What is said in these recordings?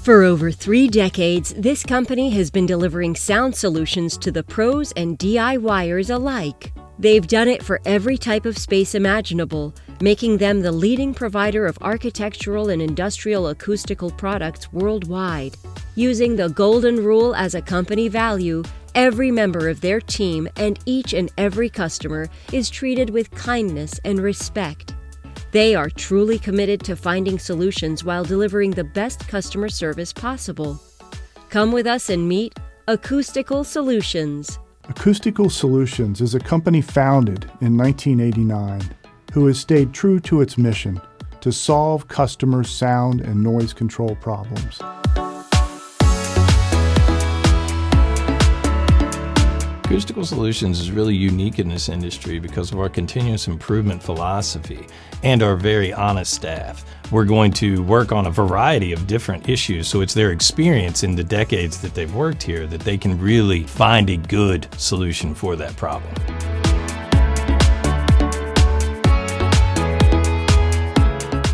For over 3 decades, this company has been delivering sound solutions to the pros and DIYers alike. They've done it for every type of space imaginable, making them the leading provider of architectural and industrial acoustical products worldwide. Using the golden rule as a company value, every member of their team and each and every customer is treated with kindness and respect. They are truly committed to finding solutions while delivering the best customer service possible. Come with us and meet Acoustical Solutions. Acoustical Solutions is a company founded in 1989 who has stayed true to its mission to solve customers' sound and noise control problems. Acoustical Solutions is really unique in this industry because of our continuous improvement philosophy and our very honest staff. We're going to work on a variety of different issues, so it's their experience in the decades that they've worked here that they can really find a good solution for that problem.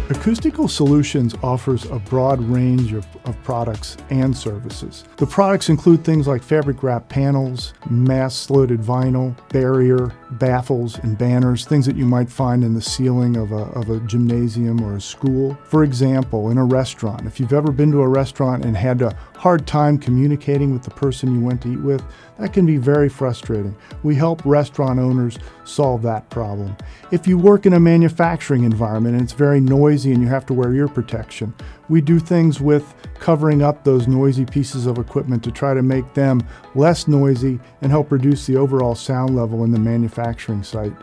Acoustical Solutions offers a broad range of products and services. The products include things like fabric wrap panels, mass-loaded vinyl, barrier, baffles, and banners, things that you might find in the ceiling of a gymnasium or a school. For example, in a restaurant, if you've ever been to a restaurant and had a hard time communicating with the person you went to eat with, that can be very frustrating. We help restaurant owners solve that problem. If you work in a manufacturing environment and it's very noisy and you have to wear ear protection, we do things with covering up those noisy pieces of equipment to try to make them less noisy and help reduce the overall sound level in the manufacturing site.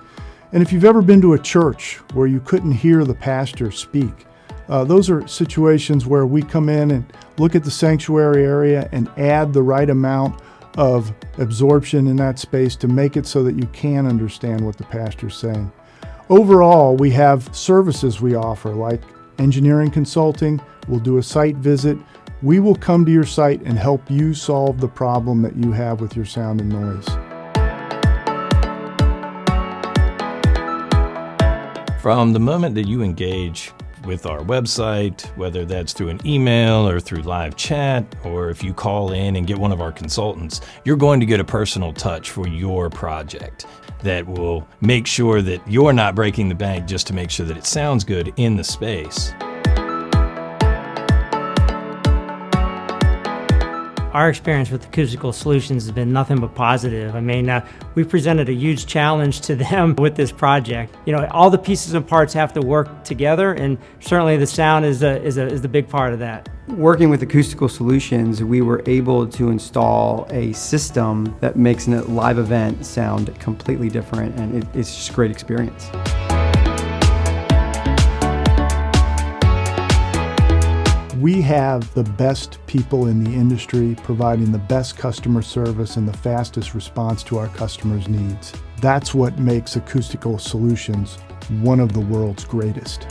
And if you've ever been to a church where you couldn't hear the pastor speak, those are situations where we come in and look at the sanctuary area and add the right amount of absorption in that space to make it so that you can understand what the pastor's saying. Overall, we have services we offer like engineering consulting. We'll do a site visit. We will come to your site and help you solve the problem that you have with your sound and noise. From the moment that you engage with our website, whether that's through an email or through live chat, or if you call in and get one of our consultants, you're going to get a personal touch for your project that will make sure that you're not breaking the bank just to make sure that it sounds good in the space. Our experience with Acoustical Solutions has been nothing but positive. I mean, we presented a huge challenge to them with this project. You know, all the pieces and parts have to work together, and certainly the sound is the big part of that. Working with Acoustical Solutions, we were able to install a system that makes a live event sound completely different, and it's just a great experience. We have the best people in the industry providing the best customer service and the fastest response to our customers' needs. That's what makes Acoustical Solutions one of the world's greatest.